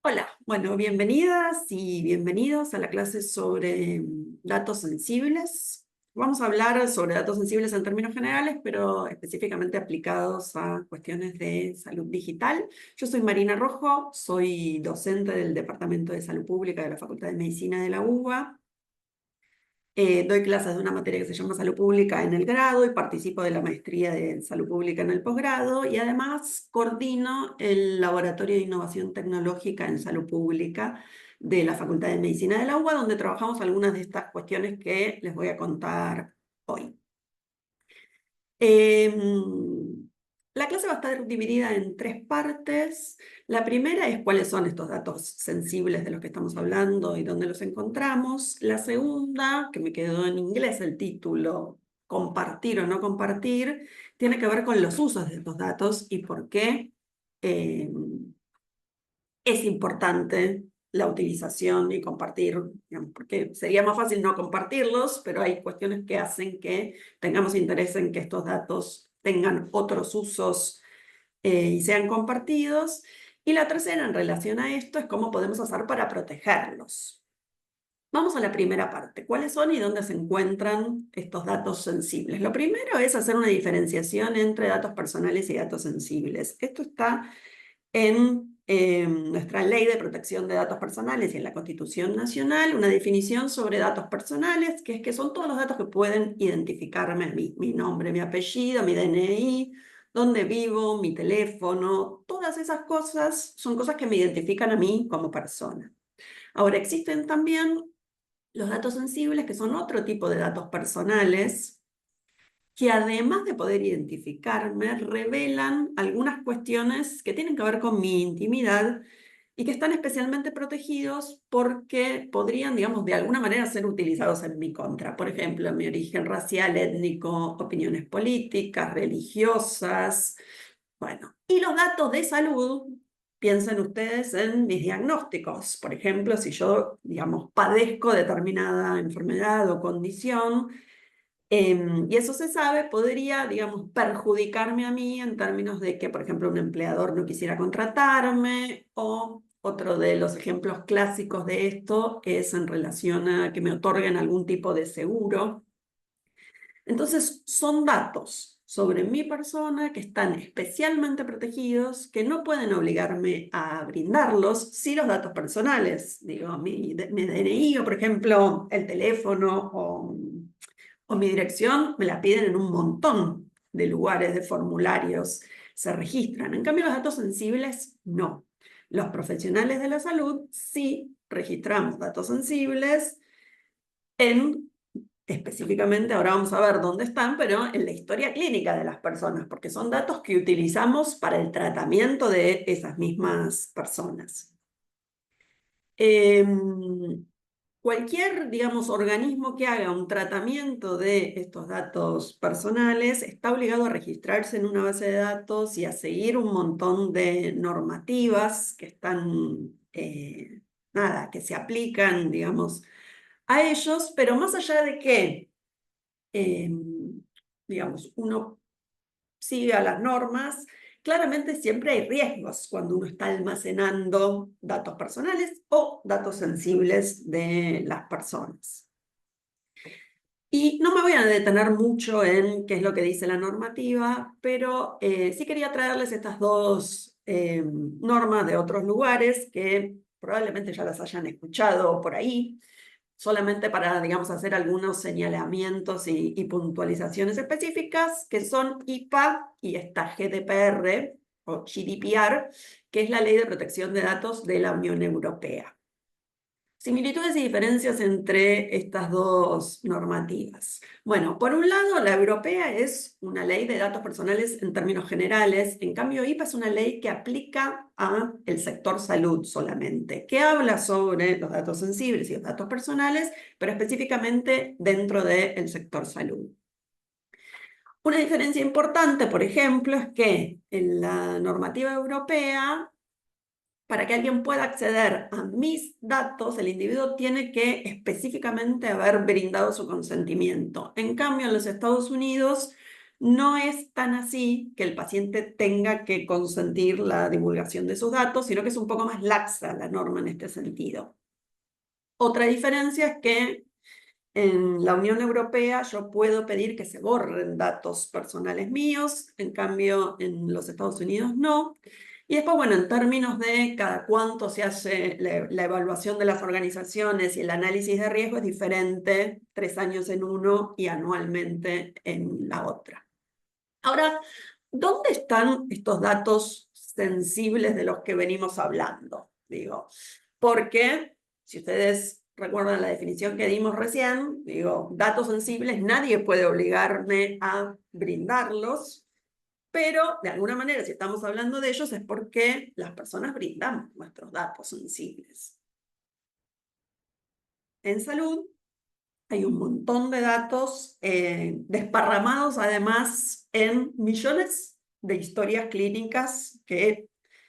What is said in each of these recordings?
Hola, bueno, bienvenidas y bienvenidos a la clase sobre datos sensibles. Vamos a hablar sobre datos sensibles en términos generales, pero específicamente aplicados a cuestiones de salud digital. Yo soy Marina Rojo, soy docente del Departamento de Salud Pública de la Facultad de Medicina de la UBA. Doy clases de una materia que se llama Salud Pública en el grado y participo de la maestría de Salud Pública en el posgrado y además coordino el Laboratorio de Innovación Tecnológica en Salud Pública de la Facultad de Medicina de la UBA, donde trabajamos algunas de estas cuestiones que les voy a contar hoy. La clase va a estar dividida en tres partes. La primera es cuáles son estos datos sensibles de los que estamos hablando y dónde los encontramos. La segunda, que me quedó en inglés el título, compartir o no compartir, tiene que ver con los usos de estos datos y por qué eh, es importante la utilización y compartir, digamos, porque sería más fácil no compartirlos, pero hay cuestiones que hacen que tengamos interés en que estos datos tengan otros usos y sean compartidos. Y la tercera, en relación a esto, es cómo podemos hacer para protegerlos. Vamos a la primera parte. ¿Cuáles son y dónde se encuentran estos datos sensibles? Lo primero es hacer una diferenciación entre datos personales y datos sensibles. Esto está en nuestra Ley de Protección de Datos Personales y en la Constitución Nacional, una definición sobre datos personales, que es que son todos los datos que pueden identificarme a mí, mi nombre, mi apellido, mi DNI, dónde vivo, mi teléfono, todas esas cosas son cosas que me identifican a mí como persona. Ahora, existen también los datos sensibles, que son otro tipo de datos personales, que además de poder identificarme, revelan algunas cuestiones que tienen que ver con mi intimidad y que están especialmente protegidos porque podrían, digamos, de alguna manera ser utilizados en mi contra. Por ejemplo, mi origen racial, étnico, opiniones políticas, religiosas. Bueno, y los datos de salud, piensen ustedes en mis diagnósticos. Por ejemplo, si yo, digamos, padezco determinada enfermedad o condición, y eso se sabe, podría, digamos, perjudicarme a mí en términos de que, por ejemplo, un empleador no quisiera contratarme, o otro de los ejemplos clásicos de esto es en relación a que me otorguen algún tipo de seguro. Entonces, son datos sobre mi persona que están especialmente protegidos, que no pueden obligarme a brindarlos, si los datos personales, digo, mi DNI o, por ejemplo, el teléfono o mi dirección me la piden en un montón de lugares, de formularios, se registran. En cambio, los datos sensibles, no. Los profesionales de la salud sí registramos datos sensibles en, específicamente, ahora vamos a ver dónde están, pero en la historia clínica de las personas, porque son datos que utilizamos para el tratamiento de esas mismas personas. Cualquier, digamos, organismo que haga un tratamiento de estos datos personales está obligado a registrarse en una base de datos y a seguir un montón de normativas que están, nada, que se aplican, digamos, a ellos, pero más allá de que, eh, digamos, uno siga las normas, claramente siempre hay riesgos cuando uno está almacenando datos personales o datos sensibles de las personas. Y no me voy a detener mucho en qué es lo que dice la normativa, pero sí quería traerles estas dos normas de otros lugares que probablemente ya las hayan escuchado por ahí, solamente para, digamos, hacer algunos señalamientos y puntualizaciones específicas, que son IPA y esta GDPR o GDPR, que es la Ley de Protección de Datos de la Unión Europea. Similitudes y diferencias entre estas dos normativas. Bueno, por un lado, la europea es una ley de datos personales en términos generales. En cambio, IPA es una ley que aplica a el sector salud solamente, que habla sobre los datos sensibles y los datos personales, pero específicamente dentro del sector salud. Una diferencia importante, por ejemplo, es que en la normativa europea, para que alguien pueda acceder a mis datos, el individuo tiene que específicamente haber brindado su consentimiento. En cambio, en los Estados Unidos no es tan así que el paciente tenga que consentir la divulgación de sus datos, sino que es un poco más laxa la norma en este sentido. Otra diferencia es que en la Unión Europea yo puedo pedir que se borren datos personales míos, en cambio en los Estados Unidos no. Y después, bueno, en términos de cada cuánto se hace la evaluación de las organizaciones y el análisis de riesgo es diferente, 3 años en uno y anualmente en la otra. Ahora, ¿dónde están estos datos sensibles de los que venimos hablando? Digo, porque si ustedes recuerdan la definición que dimos recién, digo, datos sensibles, nadie puede obligarme a brindarlos, pero de alguna manera, si estamos hablando de ellos, es porque las personas brindamos nuestros datos sensibles. En salud, hay un montón de datos desparramados además en millones de historias clínicas que,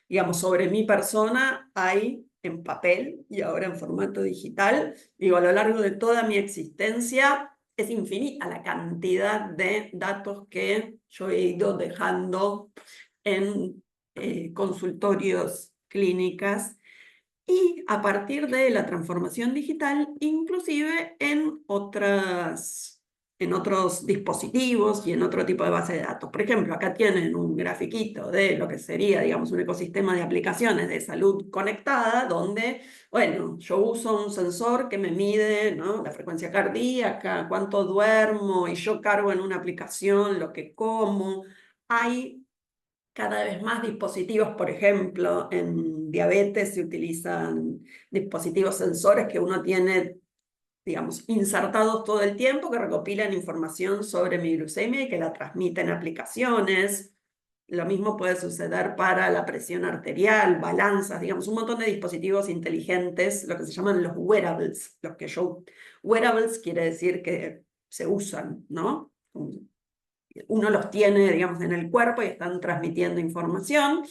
digamos, sobre mi persona hay en papel y ahora en formato digital. Digo, a lo largo de toda mi existencia es infinita la cantidad de datos que yo he ido dejando en consultorios clínicas y a partir de la transformación digital, inclusive en otros dispositivos y en otro tipo de base de datos. Por ejemplo, acá tienen un grafiquito de lo que sería, digamos, un ecosistema de aplicaciones de salud conectada, donde, bueno, yo uso un sensor que me mide, ¿no?, la frecuencia cardíaca, cuánto duermo, y yo cargo en una aplicación lo que como. Hay cada vez más dispositivos, por ejemplo, en diabetes se utilizan dispositivos sensores que uno tiene, digamos, insertados todo el tiempo, que recopilan información sobre mi glucemia y que la transmiten a aplicaciones. Lo mismo puede suceder para la presión arterial, balanzas, digamos, un montón de dispositivos inteligentes, lo que se llaman los wearables. Wearables quiere decir que se usan, ¿no? Uno los tiene, digamos, en el cuerpo y están transmitiendo información.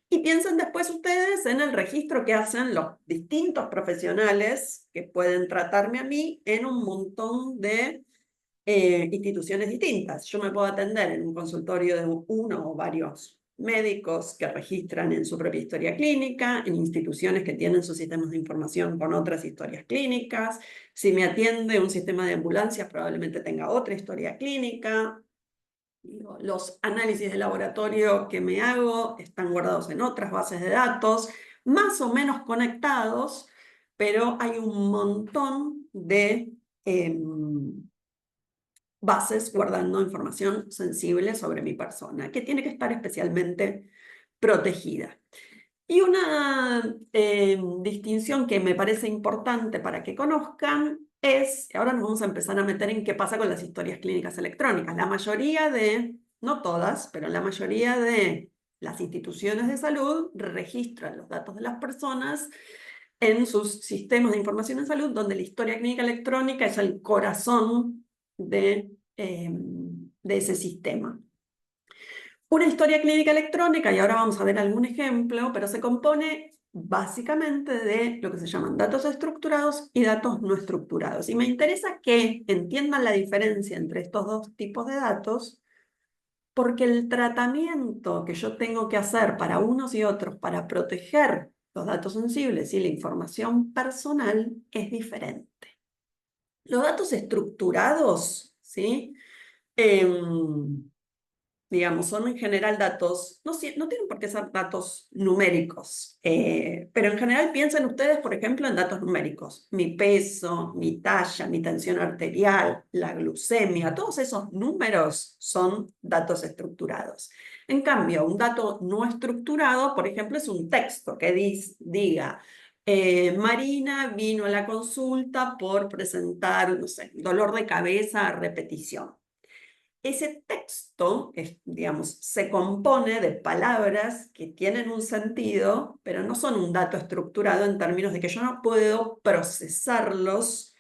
Y piensen después ustedes en el registro que hacen los distintos profesionales que pueden tratarme a mí en un montón de instituciones distintas. Yo me puedo atender en un consultorio de uno o varios médicos que registran en su propia historia clínica, en instituciones que tienen sus sistemas de información con otras historias clínicas. Si me atiende un sistema de ambulancias, probablemente tenga otra historia clínica. Los análisis de laboratorio que me hago están guardados en otras bases de datos, más o menos conectados, pero hay un montón de bases guardando información sensible sobre mi persona, que tiene que estar especialmente protegida. Y una distinción que me parece importante para que conozcan es, ahora nos vamos a empezar a meter en qué pasa con las historias clínicas electrónicas. La mayoría no todas, pero la mayoría de las instituciones de salud registran los datos de las personas en sus sistemas de información en salud, donde la historia clínica electrónica es el corazón de ese sistema. Una historia clínica electrónica, y ahora vamos a ver algún ejemplo, pero se compone básicamente de lo que se llaman datos estructurados y datos no estructurados. Y me interesa que entiendan la diferencia entre estos dos tipos de datos, porque el tratamiento que yo tengo que hacer para unos y otros para proteger los datos sensibles y la información personal es diferente. Los datos estructurados, ¿sí? Digamos, son en general datos, no tienen por qué ser datos numéricos, pero en general piensen ustedes, por ejemplo, en datos numéricos. Mi peso, mi talla, mi tensión arterial, la glucemia, todos esos números son datos estructurados. En cambio, un dato no estructurado, por ejemplo, es un texto que diga, Marina vino a la consulta por presentar, no sé, dolor de cabeza a repetición. Ese texto, digamos, se compone de palabras que tienen un sentido, pero no son un dato estructurado en términos de que yo no puedo procesarlos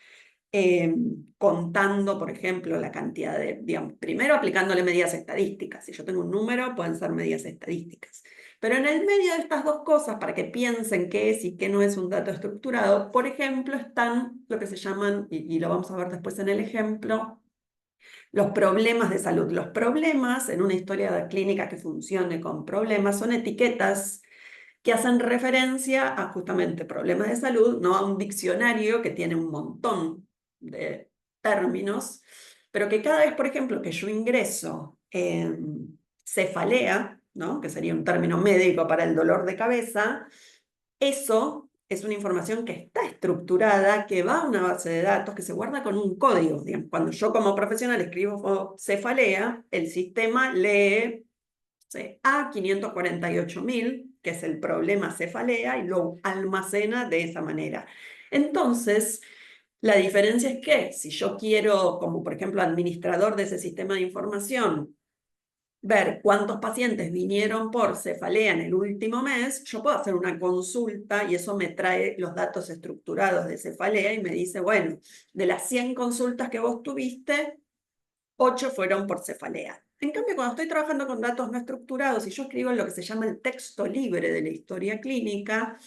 contando, por ejemplo, la cantidad de, digamos, primero aplicándole medidas estadísticas. Si yo tengo un número, pueden ser medidas estadísticas. Pero en el medio de estas dos cosas, para que piensen qué es y qué no es un dato estructurado, por ejemplo, están lo que se llaman, y lo vamos a ver después en el ejemplo, Los problemas de salud. Los problemas en una historia clínica que funcione con problemas son etiquetas que hacen referencia a justamente problemas de salud, no a un diccionario que tiene un montón de términos, pero que cada vez, por ejemplo, que yo ingreso en cefalea, ¿no? Que sería un término médico para el dolor de cabeza, eso es una información que está estructurada, que va a una base de datos, que se guarda con un código. Digamos, cuando yo como profesional escribo cefalea, el sistema lee a 548.000, que es el problema cefalea, y lo almacena de esa manera. Entonces, la diferencia es que si yo quiero, como por ejemplo administrador de ese sistema de información, ver cuántos pacientes vinieron por cefalea en el último mes, yo puedo hacer una consulta y eso me trae los datos estructurados de cefalea y me dice, bueno, de las 100 consultas que vos tuviste, 8 fueron por cefalea. En cambio, cuando estoy trabajando con datos no estructurados y yo escribo en lo que se llama el texto libre de la historia clínica,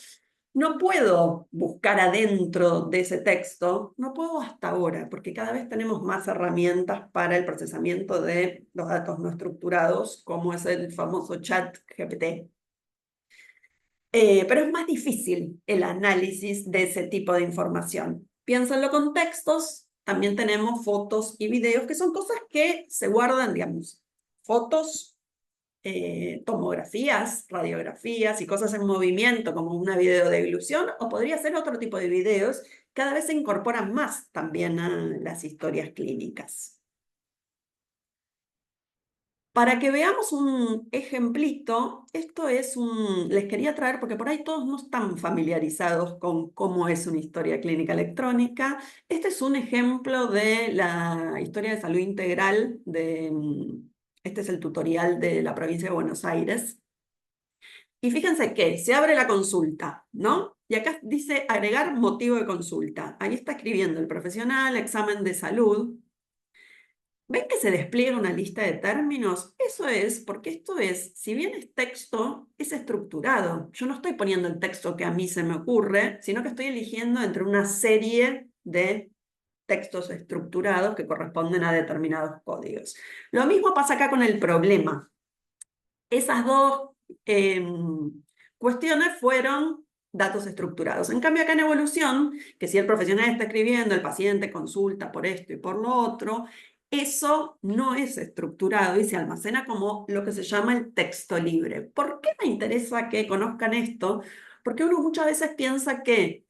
no puedo buscar adentro de ese texto, no puedo hasta ahora, porque cada vez tenemos más herramientas para el procesamiento de los datos no estructurados, como es el famoso chat GPT. Pero es más difícil el análisis de ese tipo de información. Piénsenlo con textos, también tenemos fotos y videos, que son cosas que se guardan, digamos, fotos, tomografías, radiografías y cosas en movimiento, como una videodeglución, o podría ser otro tipo de videos, cada vez se incorporan más también a las historias clínicas. Para que veamos un ejemplito, esto es les quería traer, porque por ahí todos no están familiarizados con cómo es una historia clínica electrónica. Este es un ejemplo de la historia de salud integral este es el tutorial de la provincia de Buenos Aires. Y fíjense que se abre la consulta, ¿no? Y acá dice agregar motivo de consulta. Ahí está escribiendo el profesional, examen de salud. ¿Ven que se despliega una lista de términos? Eso es porque esto es, si bien es texto, es estructurado. Yo no estoy poniendo el texto que a mí se me ocurre, sino que estoy eligiendo entre una serie de textos estructurados que corresponden a determinados códigos. Lo mismo pasa acá con el problema. Esas dos cuestiones fueron datos estructurados. En cambio, acá en evolución, que si el profesional está escribiendo, el paciente consulta por esto y por lo otro, eso no es estructurado y se almacena como lo que se llama el texto libre. ¿Por qué me interesa que conozcan esto? Porque uno muchas veces piensa que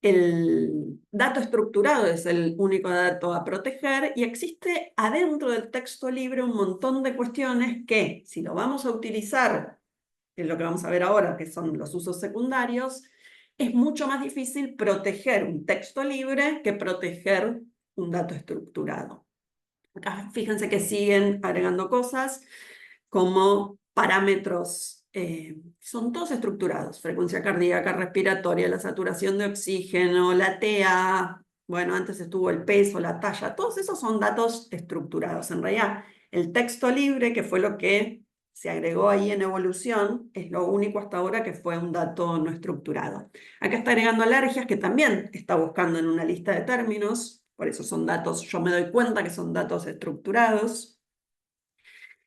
el dato estructurado es el único dato a proteger y existe adentro del texto libre un montón de cuestiones que, si lo vamos a utilizar en lo que vamos a ver ahora, que son los usos secundarios, es mucho más difícil proteger un texto libre que proteger un dato estructurado. Acá fíjense que siguen agregando cosas como parámetros, son todos estructurados, frecuencia cardíaca, respiratoria, la saturación de oxígeno, la TA, bueno, antes estuvo el peso, la talla, todos esos son datos estructurados. En realidad, el texto libre, que fue lo que se agregó ahí en evolución, es lo único hasta ahora que fue un dato no estructurado. Acá está agregando alergias, que también está buscando en una lista de términos, por eso son datos, yo me doy cuenta que son datos estructurados.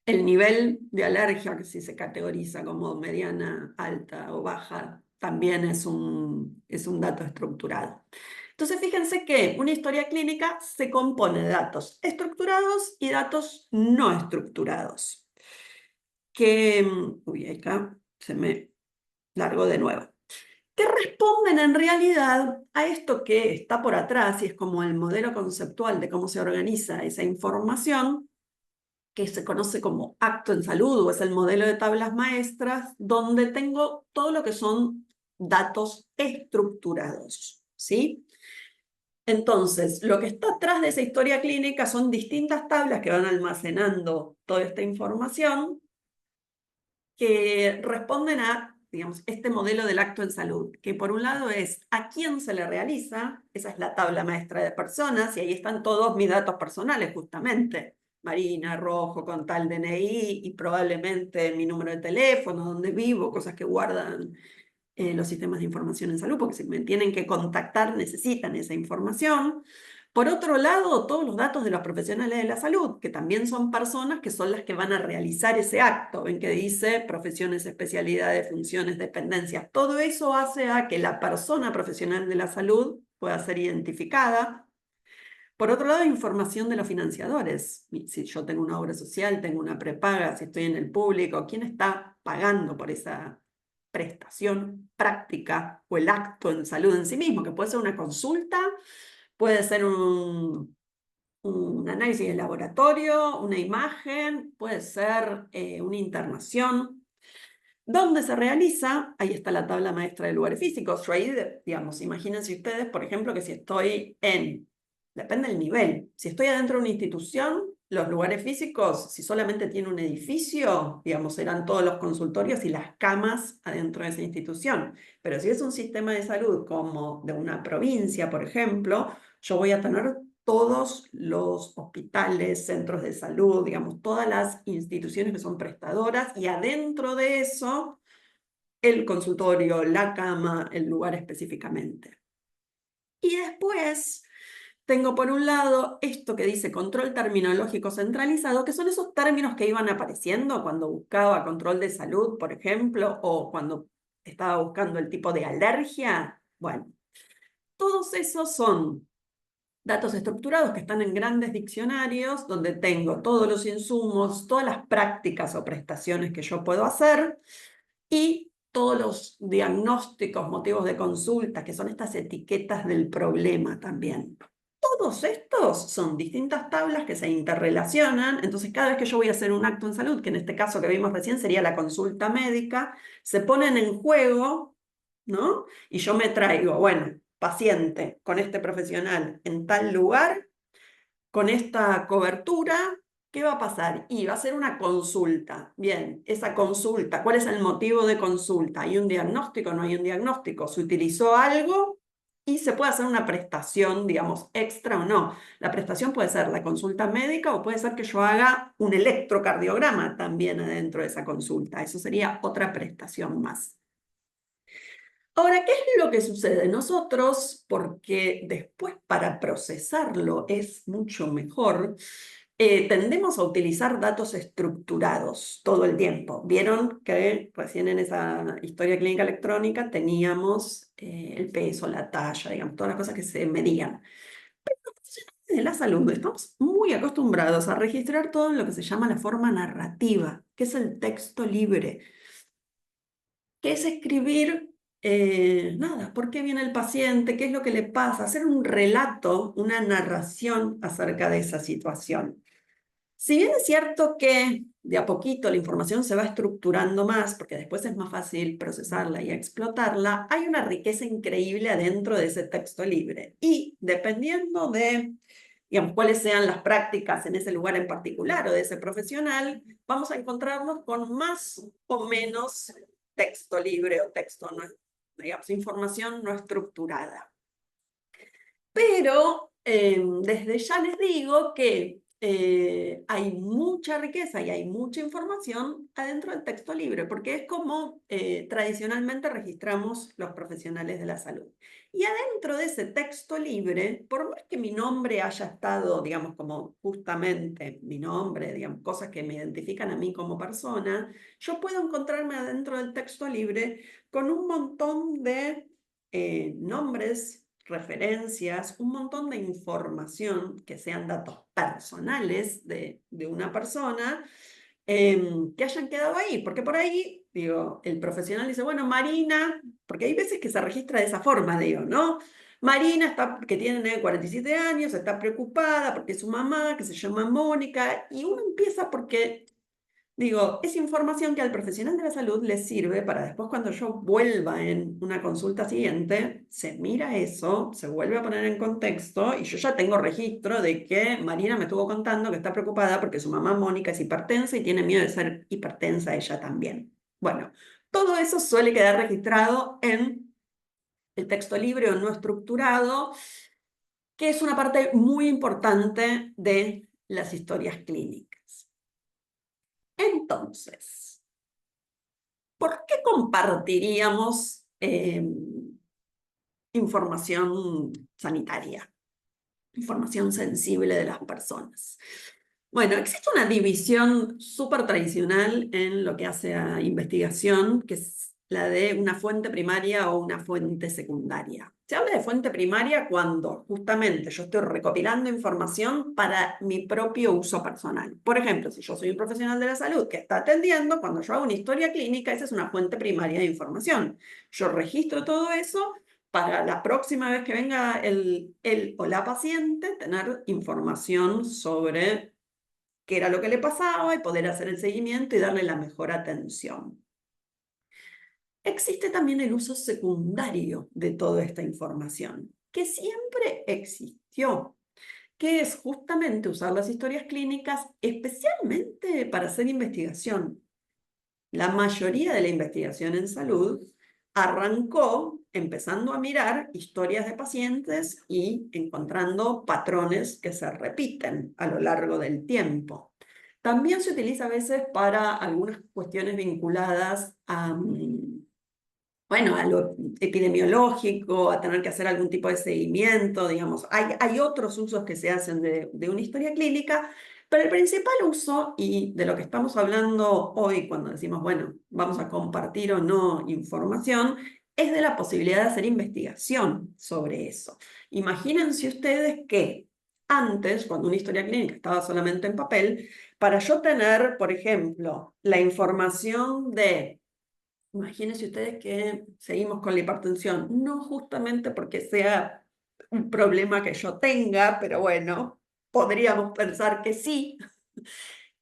El nivel de alergia, que si se categoriza como mediana, alta o baja, también es un dato estructurado. Entonces, fíjense que una historia clínica se compone de datos estructurados y datos no estructurados. Uy, acá se me largó de nuevo. Que responden en realidad a esto que está por atrás y es como el modelo conceptual de cómo se organiza esa información, que se conoce como acto en salud o es el modelo de tablas maestras, donde tengo todo lo que son datos estructurados, ¿sí? Entonces, lo que está atrás de esa historia clínica son distintas tablas que van almacenando toda esta información que responden a, digamos, este modelo del acto en salud, que por un lado es a quién se le realiza, esa es la tabla maestra de personas, y ahí están todos mis datos personales justamente, Marina Rojo con tal DNI y probablemente mi número de teléfono, donde vivo, cosas que guardan los sistemas de información en salud, porque si me tienen que contactar necesitan esa información. Por otro lado, todos los datos de los profesionales de la salud, que también son personas que son las que van a realizar ese acto, en que dice profesiones, especialidades, funciones, dependencias. Todo eso hace a que la persona profesional de la salud pueda ser identificada. Por otro lado, información de los financiadores. Si yo tengo una obra social, tengo una prepaga, si estoy en el público, ¿quién está pagando por esa prestación práctica o el acto en salud en sí mismo? Que puede ser una consulta, puede ser un análisis de laboratorio, una imagen, puede ser una internación. ¿Dónde se realiza? Ahí está la tabla maestra de lugares físicos. Yo ahí, digamos, imagínense ustedes, por ejemplo, que si estoy depende del nivel, si estoy adentro de una institución, los lugares físicos, si solamente tiene un edificio, digamos, serán todos los consultorios y las camas adentro de esa institución. Pero si es un sistema de salud como de una provincia, por ejemplo, yo voy a tener todos los hospitales, centros de salud, digamos, todas las instituciones que son prestadoras y adentro de eso, el consultorio, la cama, el lugar específicamente. Y después tengo por un lado esto que dice control terminológico centralizado, que son esos términos que iban apareciendo cuando buscaba control de salud, por ejemplo, o cuando estaba buscando el tipo de alergia. Bueno, todos esos son datos estructurados que están en grandes diccionarios, donde tengo todos los insumos, todas las prácticas o prestaciones que yo puedo hacer y todos los diagnósticos, motivos de consulta, que son estas etiquetas del problema también. Todos estos son distintas tablas que se interrelacionan, entonces cada vez que yo voy a hacer un acto en salud, que en este caso que vimos recién sería la consulta médica, se ponen en juego, ¿no? Y yo me traigo, bueno, paciente con este profesional en tal lugar, con esta cobertura, ¿qué va a pasar? Y va a ser una consulta. Bien, esa consulta, ¿cuál es el motivo de consulta? ¿Hay un diagnóstico? ¿No hay un diagnóstico? ¿Se utilizó algo? Y se puede hacer una prestación, digamos, extra o no. La prestación puede ser la consulta médica o puede ser que yo haga un electrocardiograma también adentro de esa consulta. Eso sería otra prestación más. Ahora, ¿qué es lo que sucede? Nosotros, porque después para procesarlo es mucho mejor, tendemos a utilizar datos estructurados todo el tiempo. Vieron que recién en esa historia clínica electrónica teníamos el peso, la talla, digamos, todas las cosas que se medían. Pero los profesionales de la salud estamos muy acostumbrados a registrar todo en lo que se llama la forma narrativa, que es el texto libre, que es escribir, nada, por qué viene el paciente, qué es lo que le pasa, hacer un relato, una narración acerca de esa situación. Si bien es cierto que de a poquito la información se va estructurando más, porque después es más fácil procesarla y explotarla, hay una riqueza increíble adentro de ese texto libre. Y dependiendo de, digamos, cuáles sean las prácticas en ese lugar en particular o de ese profesional, vamos a encontrarnos con más o menos texto libre o texto, no, digamos, información no estructurada. Pero desde ya les digo que hay mucha riqueza y hay mucha información adentro del texto libre, porque es como tradicionalmente registramos los profesionales de la salud. Y adentro de ese texto libre, por más que mi nombre haya estado, digamos, como justamente mi nombre, digamos, cosas que me identifican a mí como persona, yo puedo encontrarme adentro del texto libre con un montón de nombres, referencias, un montón de información que sean datos personales de una persona que hayan quedado ahí, porque por ahí, digo, el profesional dice, bueno, Marina, porque hay veces que se registra de esa forma, digo, ¿no? Marina está, que tiene 47 años, está preocupada porque su mamá, que se llama Mónica, y uno empieza porque digo, es información que al profesional de la salud le sirve para después cuando yo vuelva en una consulta siguiente, se mira eso, se vuelve a poner en contexto y yo ya tengo registro de que Marina me estuvo contando que está preocupada porque su mamá Mónica es hipertensa y tiene miedo de ser hipertensa ella también. Bueno, todo eso suele quedar registrado en el texto libre o no estructurado, que es una parte muy importante de las historias clínicas. Entonces, ¿por qué compartiríamos información sanitaria? información sensible de las personas. Bueno, existe una división súper tradicional en lo que hace a investigación, que es la de una fuente primaria o una fuente secundaria. Se habla de fuente primaria cuando justamente yo estoy recopilando información para mi propio uso personal. Por ejemplo, si yo soy un profesional de la salud que está atendiendo, cuando yo hago una historia clínica, esa es una fuente primaria de información. Yo registro todo eso para la próxima vez que venga el o la paciente, tener información sobre qué era lo que le pasaba y poder hacer el seguimiento y darle la mejor atención. Existe también el uso secundario de toda esta información, que siempre existió, que es justamente usar las historias clínicas especialmente para hacer investigación. La mayoría de la investigación en salud arrancó empezando a mirar historias de pacientes y encontrando patrones que se repiten a lo largo del tiempo. También se utiliza a veces para algunas cuestiones vinculadas a, bueno, a lo epidemiológico, a tener que hacer algún tipo de seguimiento, digamos. Hay otros usos que se hacen de una historia clínica, pero el principal uso, y de lo que estamos hablando hoy cuando decimos, bueno, vamos a compartir o no información, es de la posibilidad de hacer investigación sobre eso. Imagínense ustedes que antes, cuando una historia clínica estaba solamente en papel, para yo tener, por ejemplo, la información de... Imagínense ustedes que seguimos con la hipertensión, no justamente porque sea un problema que yo tenga, pero bueno, podríamos pensar que sí.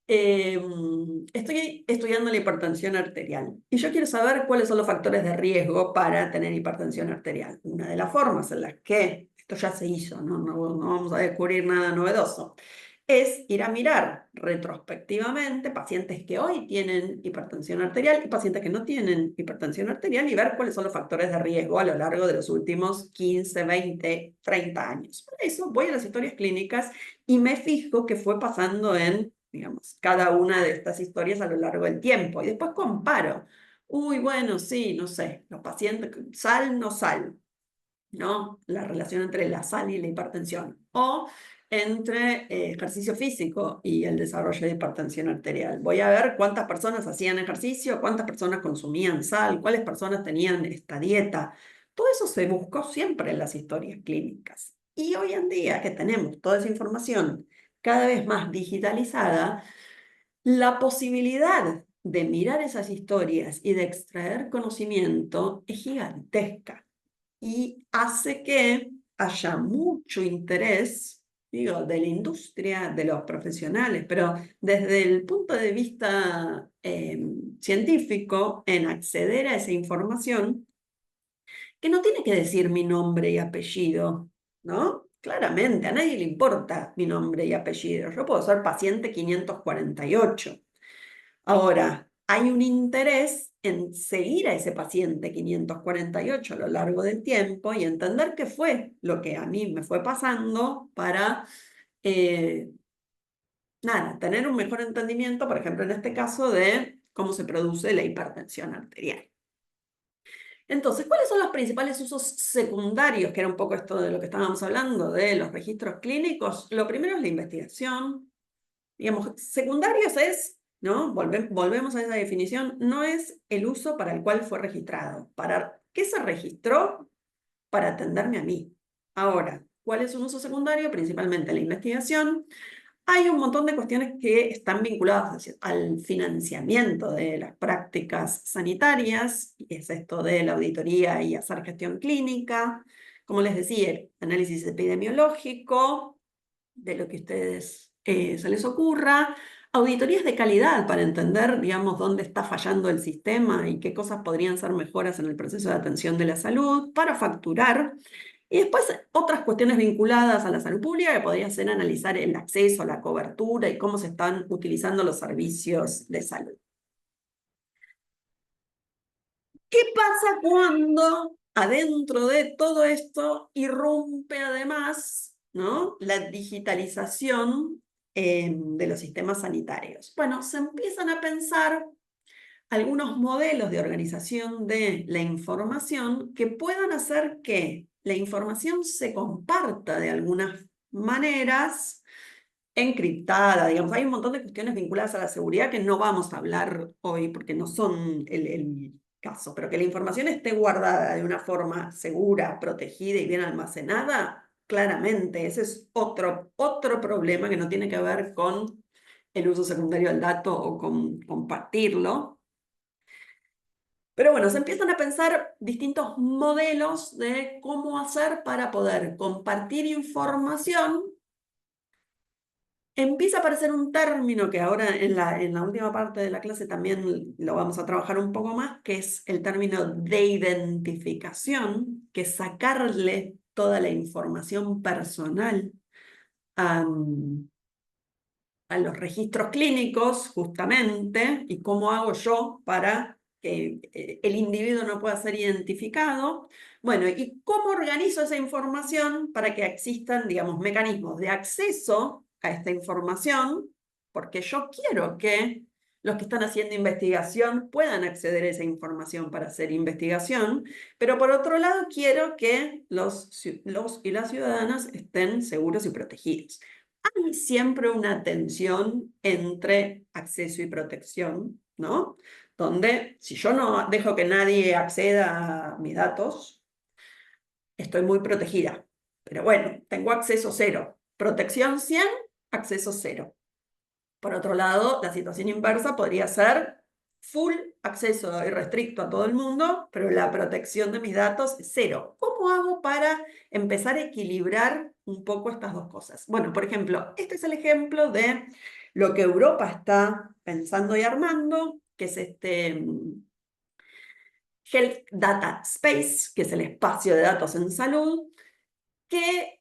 Estoy estudiando la hipertensión arterial y yo quiero saber cuáles son los factores de riesgo para tener hipertensión arterial. Una de las formas en las que esto ya se hizo, no vamos a descubrir nada novedoso, es ir a mirar retrospectivamente pacientes que hoy tienen hipertensión arterial y pacientes que no tienen hipertensión arterial y ver cuáles son los factores de riesgo a lo largo de los últimos 15, 20, 30 años. Por eso voy a las historias clínicas y me fijo qué fue pasando en, digamos, cada una de estas historias a lo largo del tiempo y después comparo. Uy, bueno, sí, no sé, los pacientes, sal, no sal, ¿no? La relación entre la sal y la hipertensión. O entre ejercicio físico y el desarrollo de hipertensión arterial. Voy a ver cuántas personas hacían ejercicio, cuántas personas consumían sal, cuáles personas tenían esta dieta. Todo eso se buscó siempre en las historias clínicas. Y hoy en día que tenemos toda esa información cada vez más digitalizada, la posibilidad de mirar esas historias y de extraer conocimiento es gigantesca y hace que haya mucho interés, digo, de la industria, de los profesionales, pero desde el punto de vista científico, en acceder a esa información, que no tiene que decir mi nombre y apellido, ¿no? Claramente, a nadie le importa mi nombre y apellido. Yo puedo ser paciente 548. Ahora, hay un interés en seguir a ese paciente 548 a lo largo del tiempo y entender qué fue lo que a mí me fue pasando para, nada, tener un mejor entendimiento, por ejemplo, en este caso, de cómo se produce la hipertensión arterial. Entonces, ¿cuáles son los principales usos secundarios, que era un poco esto de lo que estábamos hablando, de los registros clínicos? Lo primero es la investigación. Digamos, secundarios es, ¿no? Volvemos a esa definición, no es el uso para el cual fue registrado. ¿Para qué se registró? Para atenderme a mí. Ahora, ¿cuál es un uso secundario? Principalmente la investigación. Hay un montón de cuestiones que están vinculadas al financiamiento de las prácticas sanitarias, y es esto de la auditoría y hacer gestión clínica. Como les decía, análisis epidemiológico, de lo que a ustedes se les ocurra, auditorías de calidad para entender, digamos, dónde está fallando el sistema y qué cosas podrían ser mejoras en el proceso de atención de la salud, para facturar. Y después otras cuestiones vinculadas a la salud pública que podría ser analizar el acceso, la cobertura y cómo se están utilizando los servicios de salud. ¿Qué pasa cuando adentro de todo esto irrumpe además, ¿no?, la digitalización de los sistemas sanitarios? Bueno, se empiezan a pensar algunos modelos de organización de la información que puedan hacer que la información se comparta de alguna maneras, encriptada, digamos. Hay un montón de cuestiones vinculadas a la seguridad que no vamos a hablar hoy porque no son el caso, pero que la información esté guardada de una forma segura, protegida y bien almacenada, claramente, ese es otro problema que no tiene que ver con el uso secundario del dato o con compartirlo. Pero bueno, se empiezan a pensar distintos modelos de cómo hacer para poder compartir información. Empieza a aparecer un término que ahora en la última parte de la clase también lo vamos a trabajar un poco más, que es el término de identificación, que es sacarle toda la información personal a, a los registros clínicos, justamente, y cómo hago yo para que el individuo no pueda ser identificado. Bueno, y cómo organizo esa información para que existan, digamos, mecanismos de acceso a esta información, porque yo quiero que los que están haciendo investigación puedan acceder a esa información para hacer investigación, pero por otro lado quiero que los y las ciudadanas estén seguros y protegidos. Hay siempre una tensión entre acceso y protección, ¿no? Donde si yo no dejo que nadie acceda a mis datos, estoy muy protegida. Pero bueno, tengo acceso cero. Protección 100, acceso cero. Por otro lado, la situación inversa podría ser full acceso irrestricto a todo el mundo, pero la protección de mis datos es cero. ¿Cómo hago para empezar a equilibrar un poco estas dos cosas? Bueno, por ejemplo, este es el ejemplo de lo que Europa está pensando y armando, que es este Health Data Space, que es el espacio de datos en salud, que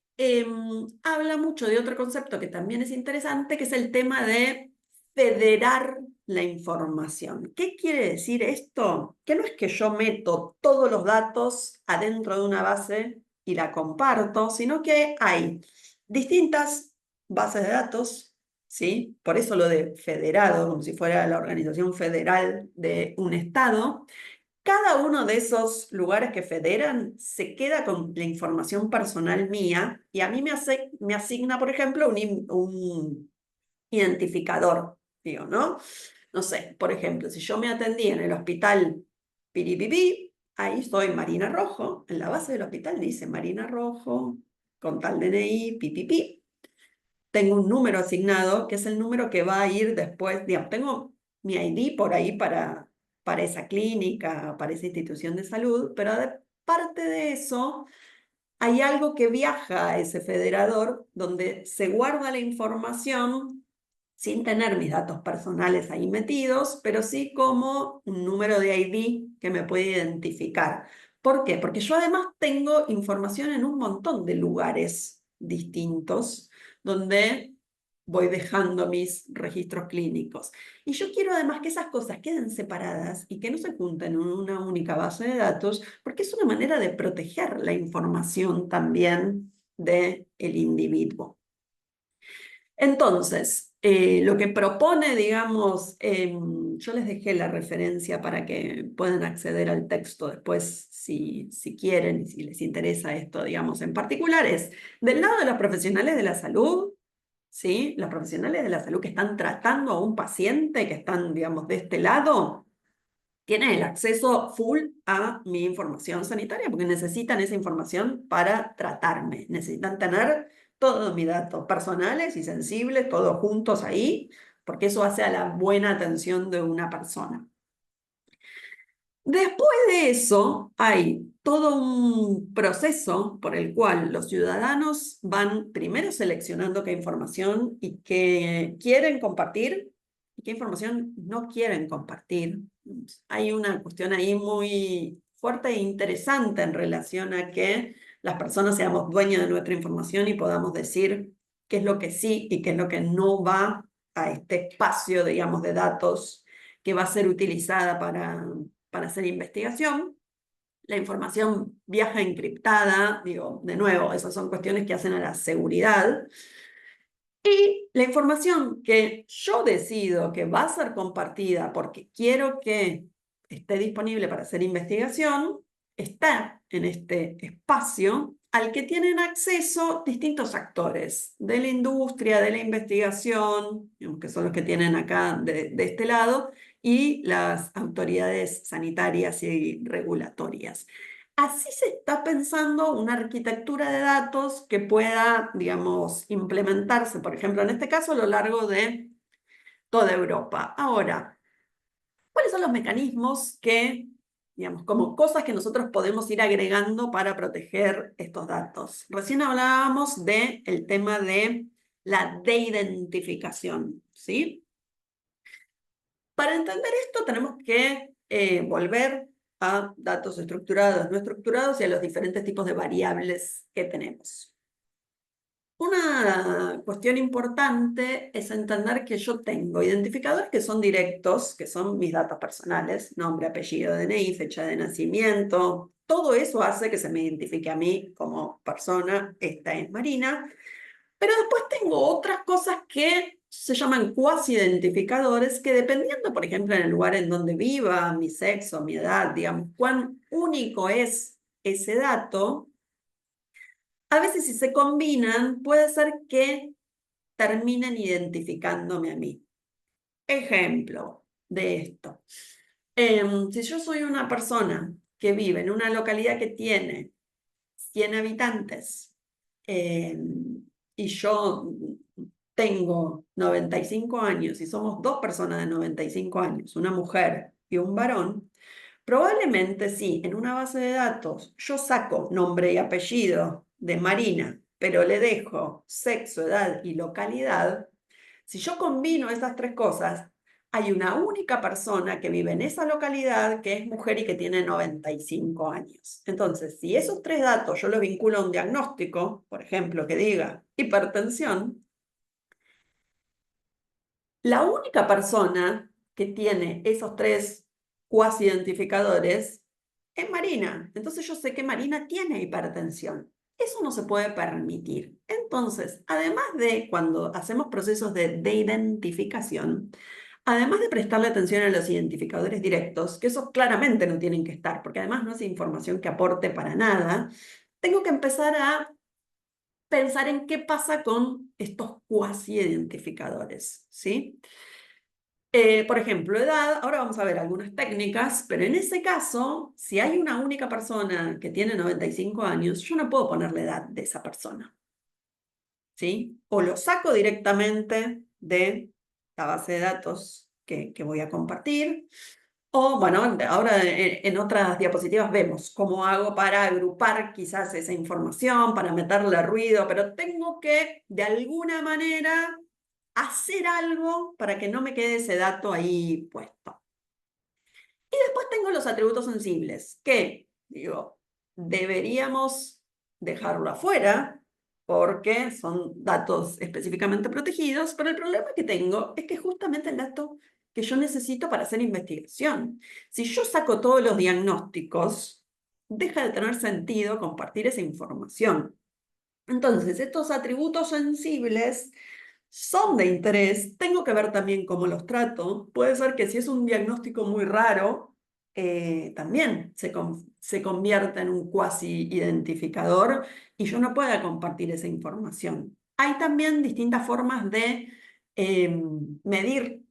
habla mucho de otro concepto que también es interesante, que es el tema de federar la información. ¿Qué quiere decir esto? Que no es que yo meto todos los datos adentro de una base y la comparto, sino que hay distintas bases de datos, ¿sí? Por eso lo de federado, como si fuera la organización federal de un estado. Cada uno de esos lugares que federan se queda con la información personal mía y a mí me asigna, por ejemplo, un identificador, digo, ¿no? No sé, por ejemplo, si yo me atendí en el hospital Piripipí, ahí soy Marina Rojo, en la base del hospital dice Marina Rojo, con tal DNI, pipipi. Tengo un número asignado, que es el número que va a ir después, digamos, tengo mi ID por ahí para esa clínica, para esa institución de salud, pero aparte de eso, hay algo que viaja a ese federador donde se guarda la información sin tener mis datos personales ahí metidos, pero sí como un número de ID que me puede identificar. ¿Por qué? Porque yo además tengo información en un montón de lugares distintos donde voy dejando mis registros clínicos. Y yo quiero además que esas cosas queden separadas y que no se junten en una única base de datos, porque es una manera de proteger la información también del individuo. Entonces, lo que propone, digamos, yo les dejé la referencia para que puedan acceder al texto después si quieren y si les interesa esto, digamos, en particular, es del lado de los profesionales de la salud, ¿sí? Los profesionales de la salud que están tratando a un paciente, que están, digamos, de este lado, tienen el acceso full a mi información sanitaria porque necesitan esa información para tratarme. Necesitan tener todos mis datos personales y sensibles, todos juntos ahí, porque eso hace a la buena atención de una persona. Después de eso, hay todo un proceso por el cual los ciudadanos van primero seleccionando qué información y qué quieren compartir y qué información no quieren compartir. Hay una cuestión ahí muy fuerte e interesante en relación a que las personas seamos dueños de nuestra información y podamos decir qué es lo que sí y qué es lo que no va a este espacio, digamos, de datos que va a ser utilizada para hacer investigación. La información viaja encriptada, digo, de nuevo, esas son cuestiones que hacen a la seguridad. Y la información que yo decido que va a ser compartida porque quiero que esté disponible para hacer investigación, está en este espacio al que tienen acceso distintos actores de la industria, de la investigación, digamos, que son los que tienen acá de este lado, y las autoridades sanitarias y regulatorias. Así se está pensando una arquitectura de datos que pueda, digamos, implementarse, por ejemplo, en este caso, a lo largo de toda Europa. Ahora, ¿cuáles son los mecanismos que, digamos, como cosas que nosotros podemos ir agregando para proteger estos datos? Recién hablábamos del tema de la de-identificación, ¿sí? Para entender esto tenemos que volver a datos estructurados, no estructurados y a los diferentes tipos de variables que tenemos. Una cuestión importante es entender que yo tengo identificadores que son directos, que son mis datos personales, nombre, apellido, DNI, fecha de nacimiento. Todo eso hace que se me identifique a mí como persona, esta es Marina. Pero después tengo otras cosas que se llaman cuasi-identificadores, que dependiendo, por ejemplo, en el lugar en donde viva, mi sexo, mi edad, digamos, cuán único es ese dato, a veces si se combinan, puede ser que terminen identificándome a mí. Ejemplo de esto. Si yo soy una persona que vive en una localidad que tiene 100 habitantes y yo tengo 95 años y somos dos personas de 95 años, una mujer y un varón, probablemente sí, en una base de datos yo saco nombre y apellido de Marina, pero le dejo sexo, edad y localidad. Si yo combino esas tres cosas, hay una única persona que vive en esa localidad que es mujer y que tiene 95 años. Entonces, si esos tres datos yo los vinculo a un diagnóstico, por ejemplo, que diga hipertensión, la única persona que tiene esos tres cuasi identificadores es Marina. Entonces yo sé que Marina tiene hipertensión. Eso no se puede permitir. Entonces, además de cuando hacemos procesos de identificación, además de prestarle atención a los identificadores directos, que esos claramente no tienen que estar, porque además no es información que aporte para nada, tengo que empezar a pensar en qué pasa con estos cuasi identificadores, ¿sí? Por ejemplo, edad, ahora vamos a ver algunas técnicas, pero en ese caso, si hay una única persona que tiene 95 años, yo no puedo ponerle edad de esa persona, ¿sí? O lo saco directamente de la base de datos que voy a compartir, o bueno, ahora en otras diapositivas vemos cómo hago para agrupar quizás esa información, para meterle ruido, pero tengo que de alguna manera hacer algo para que no me quede ese dato ahí puesto. Y después tengo los atributos sensibles, que, digo, deberíamos dejarlo afuera porque son datos específicamente protegidos, pero el problema que tengo es que justamente el dato que yo necesito para hacer investigación. Si yo saco todos los diagnósticos, deja de tener sentido compartir esa información. Entonces, estos atributos sensibles son de interés, tengo que ver también cómo los trato. Puede ser que si es un diagnóstico muy raro, también se convierta en un cuasi identificador y yo no pueda compartir esa información. Hay también distintas formas de medir,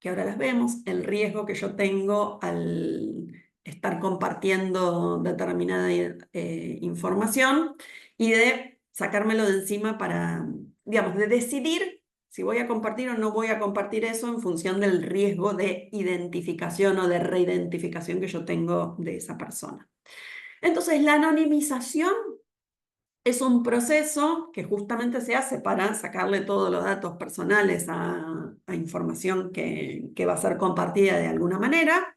que ahora las vemos, el riesgo que yo tengo al estar compartiendo determinada información y de sacármelo de encima para, digamos, de decidir si voy a compartir o no voy a compartir eso en función del riesgo de identificación o de reidentificación que yo tengo de esa persona. Entonces, la anonimización es un proceso que justamente se hace para sacarle todos los datos personales a información que va a ser compartida de alguna manera.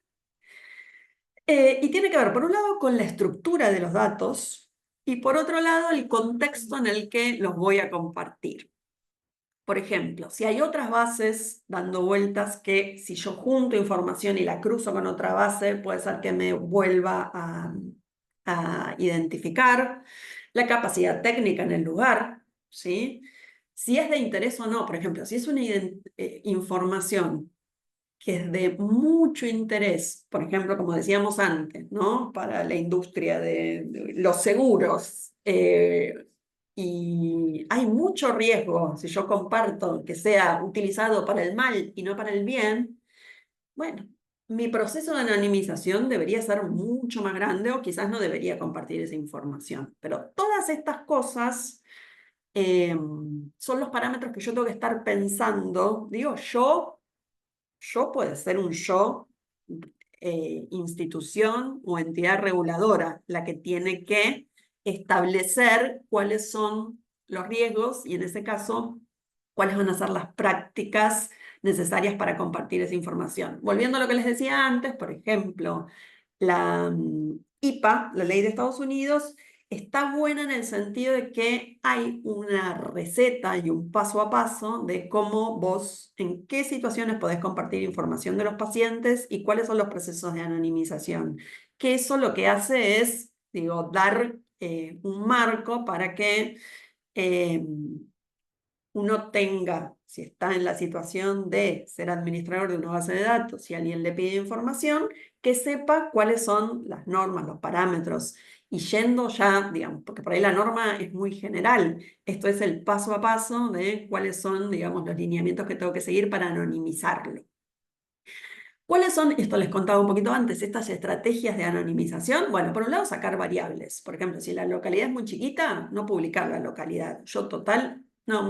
Y tiene que ver, por un lado, con la estructura de los datos y por otro lado, el contexto en el que los voy a compartir. Por ejemplo, si hay otras bases dando vueltas que si yo junto información y la cruzo con otra base, puede ser que me vuelva a identificar la capacidad técnica en el lugar, ¿sí? Si es de interés o no, por ejemplo, si es una información que es de mucho interés, por ejemplo, como decíamos antes, ¿no? Para la industria de los seguros. Y hay mucho riesgo si yo comparto que sea utilizado para el mal y no para el bien. Bueno, mi proceso de anonimización debería ser mucho más grande o quizás no debería compartir esa información. Pero todas estas cosas son los parámetros que yo tengo que estar pensando. Digo, yo puede ser un yo, institución o entidad reguladora, la que tiene que establecer cuáles son los riesgos y en ese caso, cuáles van a ser las prácticas necesarias para compartir esa información. Volviendo a lo que les decía antes, por ejemplo, la IPA, la ley de Estados Unidos, está buena en el sentido de que hay una receta y un paso a paso de cómo vos, en qué situaciones podés compartir información de los pacientes y cuáles son los procesos de anonimización. Que eso lo que hace es, digo, dar un marco para que eh, uno tenga, si está en la situación de ser administrador de una base de datos, si alguien le pide información, que sepa cuáles son las normas, los parámetros. Y yendo ya, digamos, porque por ahí la norma es muy general, esto es el paso a paso de cuáles son, digamos, los lineamientos que tengo que seguir para anonimizarlo. ¿Cuáles son, esto les contaba un poquito antes, estas estrategias de anonimización? Bueno, por un lado, sacar variables. Por ejemplo, si la localidad es muy chiquita, no publicar la localidad. Yo total, no,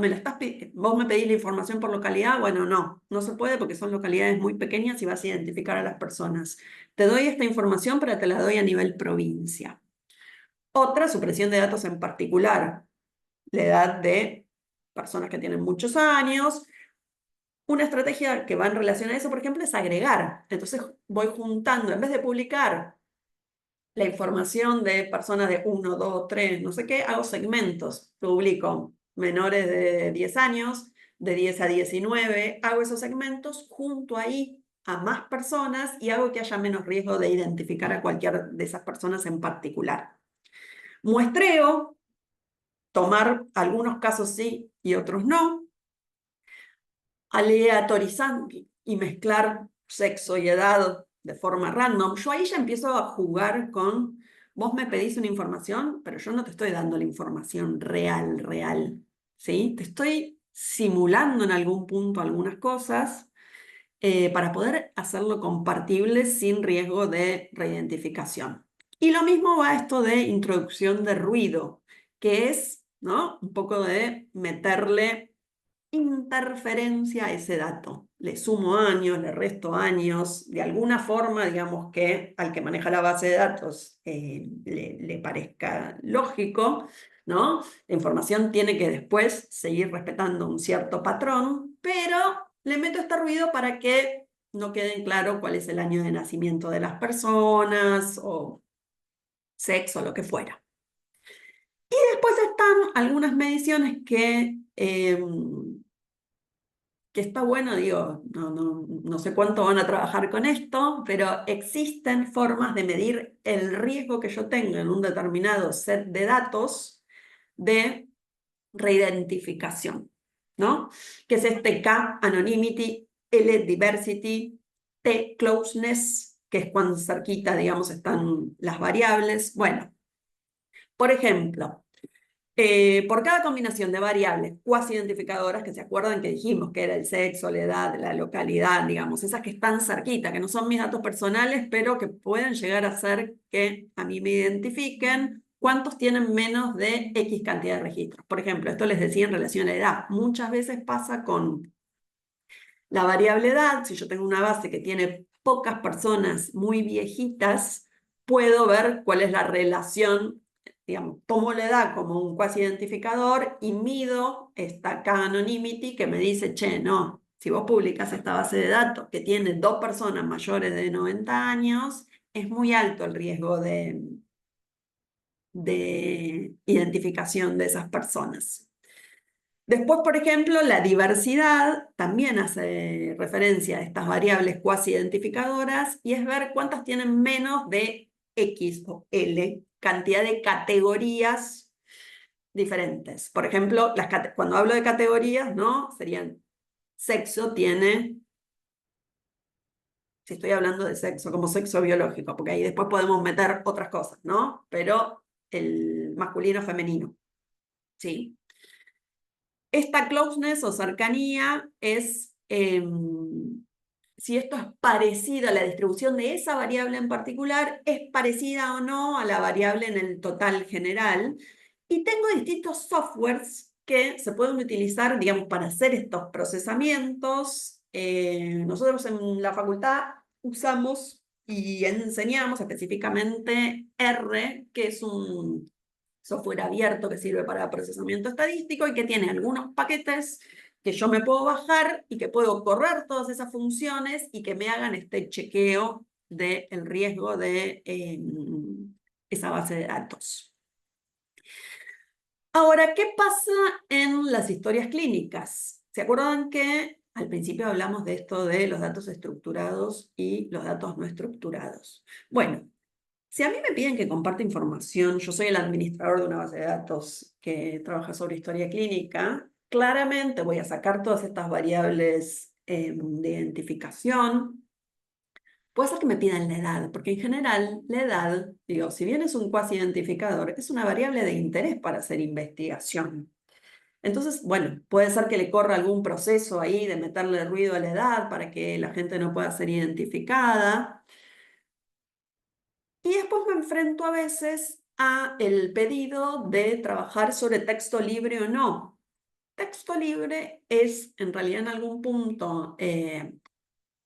vos me pedís la información por localidad, bueno, no se puede porque son localidades muy pequeñas y vas a identificar a las personas. Te doy esta información, pero te la doy a nivel provincia. Otra, supresión de datos en particular, la edad de personas que tienen muchos años. Una estrategia que va en relación a eso, por ejemplo, es agregar. Entonces voy juntando, en vez de publicar la información de personas de 1, 2, 3, no sé qué, hago segmentos. Publico menores de 10 años, de 10 a 19, hago esos segmentos junto ahí a más personas y hago que haya menos riesgo de identificar a cualquier de esas personas en particular. Muestreo, tomar algunos casos sí y otros no, aleatorizar y mezclar sexo y edad de forma random, yo ahí ya empiezo a jugar con, vos me pedís una información, pero yo no te estoy dando la información real, ¿sí? Te estoy simulando en algún punto algunas cosas para poder hacerlo compartible sin riesgo de reidentificación. Y lo mismo va a esto de introducción de ruido, que es, ¿no? Un poco de meterle interferencia a ese dato. Le sumo años, le resto años, de alguna forma, digamos que al que maneja la base de datos le parezca lógico, ¿no? La información tiene que después seguir respetando un cierto patrón, pero le meto este ruido para que no quede claro cuál es el año de nacimiento de las personas o sexo, lo que fuera. Y después están algunas mediciones que está bueno, digo, no sé cuánto van a trabajar con esto, pero existen formas de medir el riesgo que yo tengo en un determinado set de datos de reidentificación, ¿no? Que es este K, anonymity, L, diversity, T, closeness, que es cuando cerquita, digamos, están las variables. Bueno, por ejemplo, por cada combinación de variables cuasi identificadoras, que se acuerdan que dijimos que era el sexo, la edad, la localidad, digamos, esas que están cerquita, que no son mis datos personales, pero que pueden llegar a hacer que a mí me identifiquen, ¿cuántos tienen menos de X cantidad de registros? Por ejemplo, esto les decía en relación a la edad. Muchas veces pasa con la variable edad. Si yo tengo una base que tiene pocas personas muy viejitas, puedo ver cuál es la relación, digamos, tomo la edad como un cuasi identificador y mido esta K-anonymity que me dice, che, no, si vos publicas esta base de datos que tiene 2 personas mayores de 90 años, es muy alto el riesgo de identificación de esas personas. Después, por ejemplo, la diversidad también hace referencia a estas variables cuasi identificadoras y es ver cuántas tienen menos de X o L, cantidad de categorías diferentes. Por ejemplo, cuando hablo de categorías, ¿no? Serían sexo tiene si estoy hablando de sexo, como sexo biológico, porque ahí después podemos meter otras cosas, ¿no? Pero el masculino femenino, ¿sí? Esta closeness o cercanía es si esto es parecido a la distribución de esa variable en particular, es parecida o no a la variable en el total general. Y tengo distintos softwares que se pueden utilizar, digamos, para hacer estos procesamientos. Nosotros en la facultad usamos y enseñamos específicamente R, que es un software abierto que sirve para procesamiento estadístico y que tiene algunos paquetes que yo me puedo bajar y que puedo correr todas esas funciones y que me hagan este chequeo del riesgo de esa base de datos. Ahora, ¿qué pasa en las historias clínicas? ¿Se acuerdan que al principio hablamos de esto de los datos estructurados y los datos no estructurados? Bueno, si a mí me piden que comparte información, yo soy el administrador de una base de datos que trabaja sobre historia clínica, claramente voy a sacar todas estas variables de identificación. Puede ser que me pidan la edad, porque en general la edad, digo, si bien es un cuasi identificador, es una variable de interés para hacer investigación. Entonces, bueno, puede ser que le corra algún proceso ahí de meterle ruido a la edad para que la gente no pueda ser identificada. Y después me enfrento a veces a el pedido de trabajar sobre texto libre o no. Texto libre es, en realidad, en algún punto,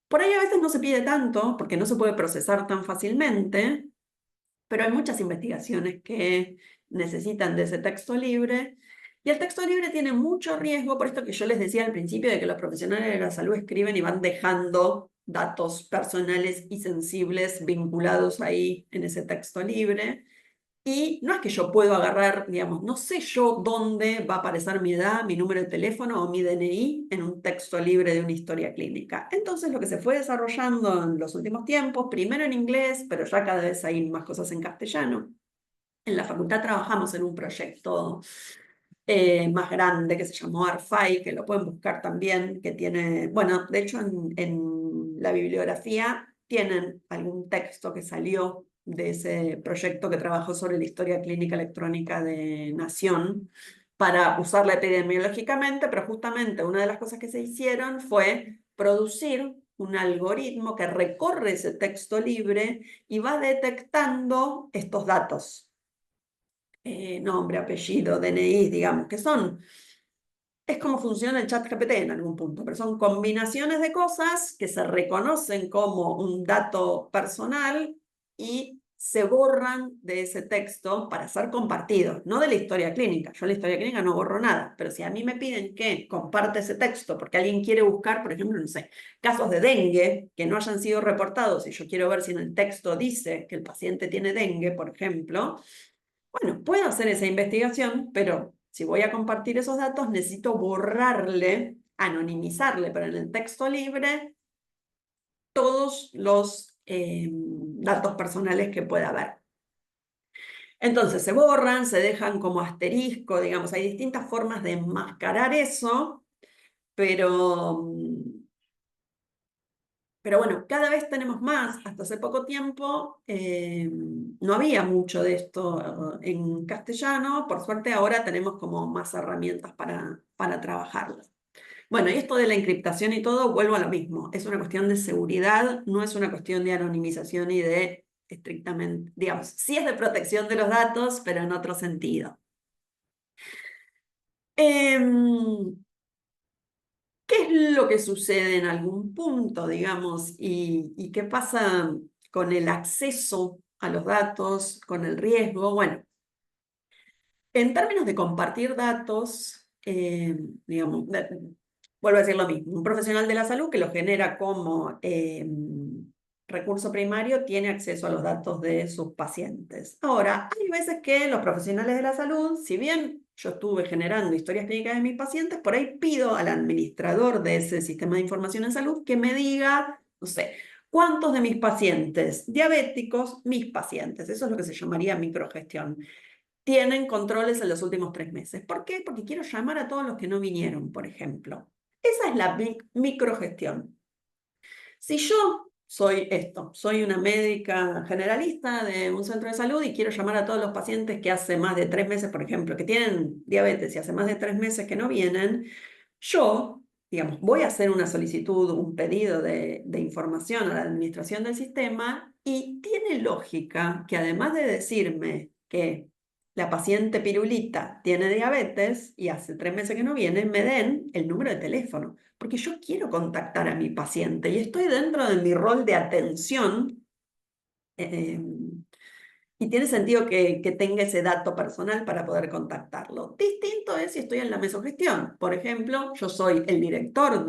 por ahí a veces no se pide tanto, porque no se puede procesar tan fácilmente, pero hay muchas investigaciones que necesitan de ese texto libre. Y el texto libre tiene mucho riesgo, por esto que yo les decía al principio, de que los profesionales de la salud escriben y van dejando datos personales y sensibles vinculados ahí en ese texto libre. Y no es que yo puedo agarrar, digamos, no sé yo dónde va a aparecer mi edad, mi número de teléfono o mi DNI en un texto libre de una historia clínica. Entonces, lo que se fue desarrollando en los últimos tiempos, primero en inglés, pero ya cada vez hay más cosas en castellano. En la facultad trabajamos en un proyecto más grande que se llamó ARFAI, que lo pueden buscar también, que tiene, bueno, de hecho en la bibliografía tienen algún texto que salió de ese proyecto que trabajó sobre la historia clínica electrónica de Nación para usarla epidemiológicamente, pero justamente una de las cosas que se hicieron fue producir un algoritmo que recorre ese texto libre y va detectando estos datos nombre, apellido, DNI, digamos, que son, es como funciona el chat GPT en algún punto, pero son combinaciones de cosas que se reconocen como un dato personal y se borran de ese texto para ser compartidos, no de la historia clínica. Yo en la historia clínica no borro nada, pero si a mí me piden que comparte ese texto porque alguien quiere buscar, por ejemplo, no sé, casos de dengue que no hayan sido reportados y yo quiero ver si en el texto dice que el paciente tiene dengue, por ejemplo, bueno, puedo hacer esa investigación, pero si voy a compartir esos datos, necesito borrarle, anonimizarle, pero en el texto libre, todos los datos personales que pueda haber. Entonces se borran, se dejan como asterisco, digamos, hay distintas formas de enmascarar eso, pero bueno, cada vez tenemos más. Hasta hace poco tiempo no había mucho de esto en castellano. Por suerte ahora tenemos como más herramientas para trabajarlo. Bueno, y esto de la encriptación y todo, vuelvo a lo mismo. Es una cuestión de seguridad, no es una cuestión de anonimización y de estrictamente, digamos, sí es de protección de los datos, pero en otro sentido. ¿Qué es lo que sucede en algún punto, digamos, y qué pasa con el acceso a los datos, con el riesgo? Bueno, en términos de compartir datos, digamos, vuelvo a decir lo mismo, un profesional de la salud que lo genera como recurso primario tiene acceso a los datos de sus pacientes. Ahora, hay veces que los profesionales de la salud, si bien yo estuve generando historias clínicas de mis pacientes, por ahí pido al administrador de ese sistema de información en salud que me diga, no sé, ¿cuántos de mis pacientes diabéticos, mis pacientes? Eso es lo que se llamaría microgestión tienen controles en los últimos 3 meses. ¿Por qué? Porque quiero llamar a todos los que no vinieron, por ejemplo. Esa es la microgestión. Si yo soy esto, soy una médica generalista de un centro de salud y quiero llamar a todos los pacientes que hace más de 3 meses, por ejemplo, que tienen diabetes y hace más de 3 meses que no vienen. Yo, digamos, voy a hacer una solicitud, un pedido de información a la administración del sistema y tiene lógica que además de decirme que la paciente Pirulita tiene diabetes y hace 3 meses que no viene, me den el número de teléfono, porque yo quiero contactar a mi paciente y estoy dentro de mi rol de atención. eh, y tiene sentido que tenga ese dato personal para poder contactarlo. Distinto es si estoy en la mesogestión. Por ejemplo, yo soy el director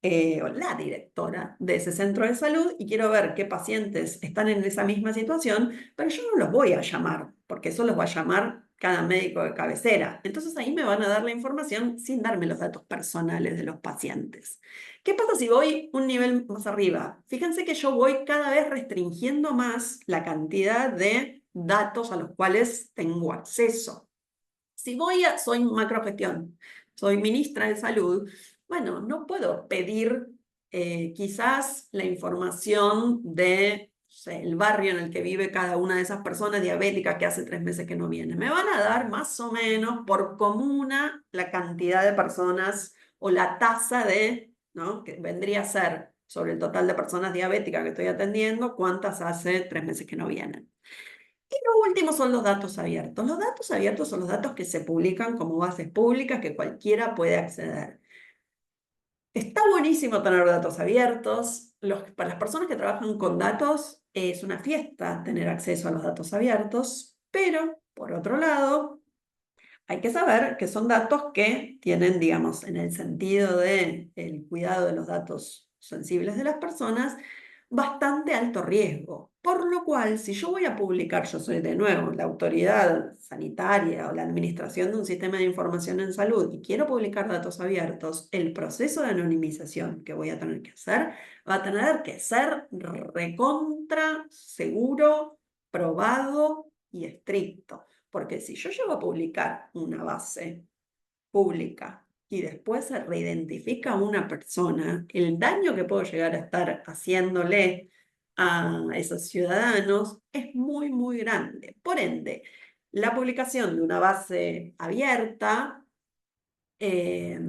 o la directora de ese centro de salud y quiero ver qué pacientes están en esa misma situación, pero yo no los voy a llamar, porque eso los va a llamar cada médico de cabecera. Entonces ahí me van a dar la información sin darme los datos personales de los pacientes. ¿Qué pasa si voy un nivel más arriba? Fíjense que yo voy cada vez restringiendo más la cantidad de datos a los cuales tengo acceso. Si soy macrogestión, soy ministra de salud, bueno, no puedo pedir quizás la información de, no sé, el barrio en el que vive cada una de esas personas diabéticas que hace 3 meses que no viene. Me van a dar más o menos por comuna la cantidad de personas o la tasa de, ¿no? Que vendría a ser sobre el total de personas diabéticas que estoy atendiendo, cuántas hace 3 meses que no vienen. Y lo último son los datos abiertos. Los datos abiertos son los datos que se publican como bases públicas que cualquiera puede acceder. Está buenísimo tener datos abiertos. Para las personas que trabajan con datos es una fiesta tener acceso a los datos abiertos, pero por otro lado, hay que saber que son datos que tienen, digamos, en el sentido del cuidado de los datos sensibles de las personas, bastante alto riesgo. Por lo cual, si yo voy a publicar, yo soy de nuevo la autoridad sanitaria o la administración de un sistema de información en salud y quiero publicar datos abiertos, el proceso de anonimización que voy a tener que hacer va a tener que ser recontra, seguro, probado y estricto. Porque si yo llego a publicar una base pública y después se reidentifica a una persona, el daño que puedo llegar a estar haciéndole a esos ciudadanos es muy, muy grande. Por ende, la publicación de una base abierta eh,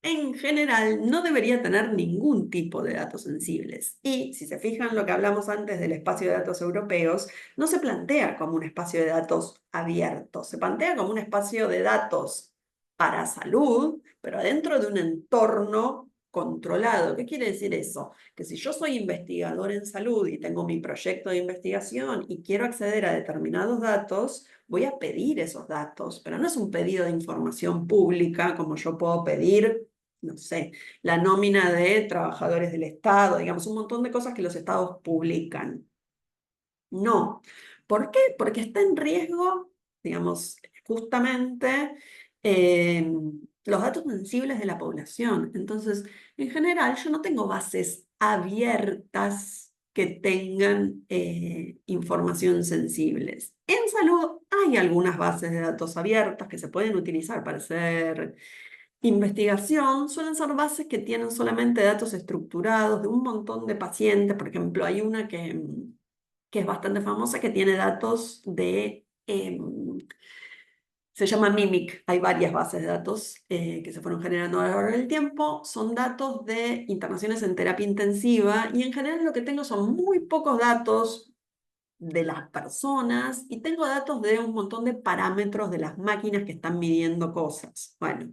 en general no debería tener ningún tipo de datos sensibles. Y si se fijan lo que hablamos antes del espacio de datos europeos, no se plantea como un espacio de datos abierto, se plantea como un espacio de datos para salud, pero dentro de un entorno controlado. ¿Qué quiere decir eso? Que si yo soy investigador en salud y tengo mi proyecto de investigación y quiero acceder a determinados datos, voy a pedir esos datos, pero no es un pedido de información pública como yo puedo pedir, no sé, la nómina de trabajadores del Estado, digamos, un montón de cosas que los estados publican. No. ¿Por qué? Porque está en riesgo, digamos, justamente eh, los datos sensibles de la población. Entonces, en general, yo no tengo bases abiertas que tengan información sensibles. En salud hay algunas bases de datos abiertas que se pueden utilizar para hacer investigación. Suelen ser bases que tienen solamente datos estructurados de un montón de pacientes. Por ejemplo, hay una que es bastante famosa, que tiene datos se llama Mimic. Hay varias bases de datos que se fueron generando a lo largo del tiempo. Son datos de internaciones en terapia intensiva y en general lo que tengo son muy pocos datos de las personas y tengo datos de un montón de parámetros de las máquinas que están midiendo cosas. Bueno,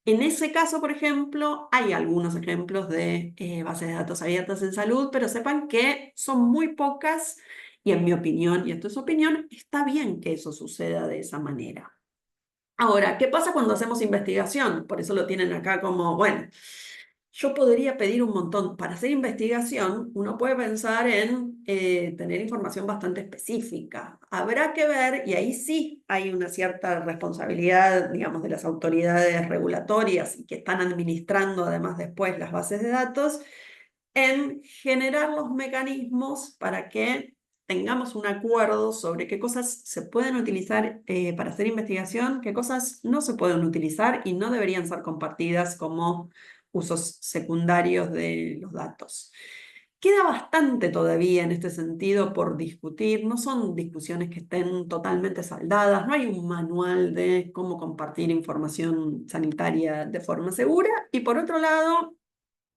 en ese caso, por ejemplo, hay algunos ejemplos de bases de datos abiertas en salud, pero sepan que son muy pocas y en mi opinión, y esto es opinión, está bien que eso suceda de esa manera. Ahora, ¿qué pasa cuando hacemos investigación? Por eso lo tienen acá como, bueno, yo podría pedir un montón. Para hacer investigación, uno puede pensar en tener información bastante específica. Habrá que ver, y ahí sí hay una cierta responsabilidad, digamos, de las autoridades regulatorias y que están administrando además después las bases de datos, en generar los mecanismos para que tengamos un acuerdo sobre qué cosas se pueden utilizar para hacer investigación, qué cosas no se pueden utilizar y no deberían ser compartidas como usos secundarios de los datos. Queda bastante todavía en este sentido por discutir, no son discusiones que estén totalmente saldadas, no hay un manual de cómo compartir información sanitaria de forma segura. Y por otro lado,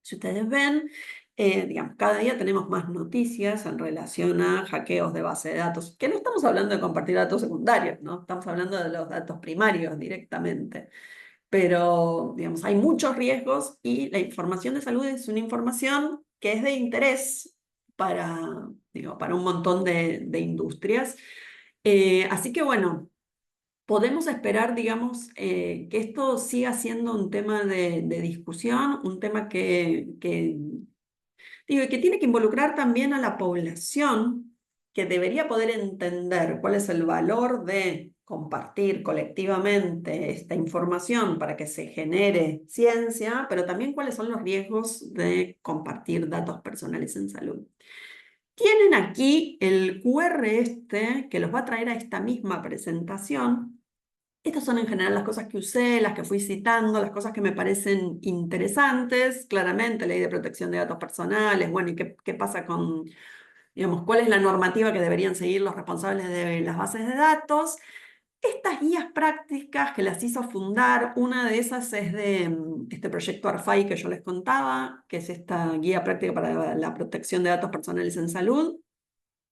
si ustedes ven, digamos, cada día tenemos más noticias en relación a hackeos de base de datos, que no estamos hablando de compartir datos secundarios, ¿no? Estamos hablando de los datos primarios directamente. Pero, digamos, hay muchos riesgos y la información de salud es una información que es de interés para, digo, para un montón de industrias. Así que, bueno, podemos esperar, digamos, que esto siga siendo un tema de discusión, un tema digo, y que tiene que involucrar también a la población, que debería poder entender cuál es el valor de compartir colectivamente esta información para que se genere ciencia, pero también cuáles son los riesgos de compartir datos personales en salud. Tienen aquí el QR este que los va a traer a esta misma presentación. Estas son en general las cosas que usé, las que fui citando, las cosas que me parecen interesantes. Claramente, ley de protección de datos personales, bueno, ¿y qué pasa con, digamos, cuál es la normativa que deberían seguir los responsables de las bases de datos? Estas guías prácticas que las hizo fundar, una de esas es de este proyecto ARFAI que yo les contaba, que es esta guía práctica para la protección de datos personales en salud,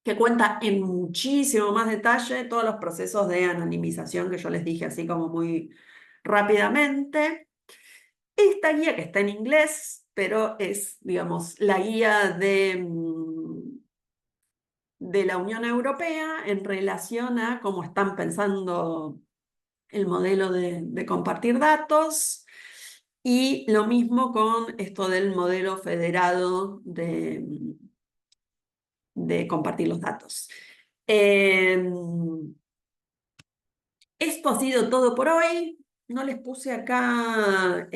que cuenta en muchísimo más detalle todos los procesos de anonimización que yo les dije así como muy rápidamente. Esta guía que está en inglés, pero es, digamos, la guía de la Unión Europea en relación a cómo están pensando el modelo de compartir datos. Y lo mismo con esto del modelo federado de compartir los datos. Esto ha sido todo por hoy. No les puse acá,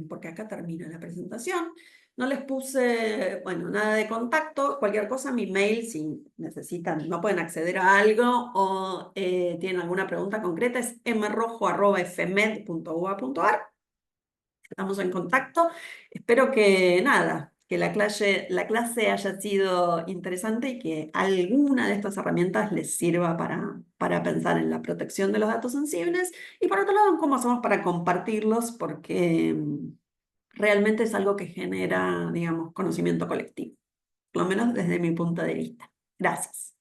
porque acá termina la presentación, no les puse, bueno, nada de contacto. Cualquier cosa, mi mail, si necesitan, no pueden acceder a algo o tienen alguna pregunta concreta, es mrojo@fmed.ua.ar. Estamos en contacto. Espero que nada, que la clase haya sido interesante y que alguna de estas herramientas les sirva para pensar en la protección de los datos sensibles y por otro lado en cómo hacemos para compartirlos porque realmente es algo que genera, digamos, conocimiento colectivo, por lo menos desde mi punto de vista. Gracias.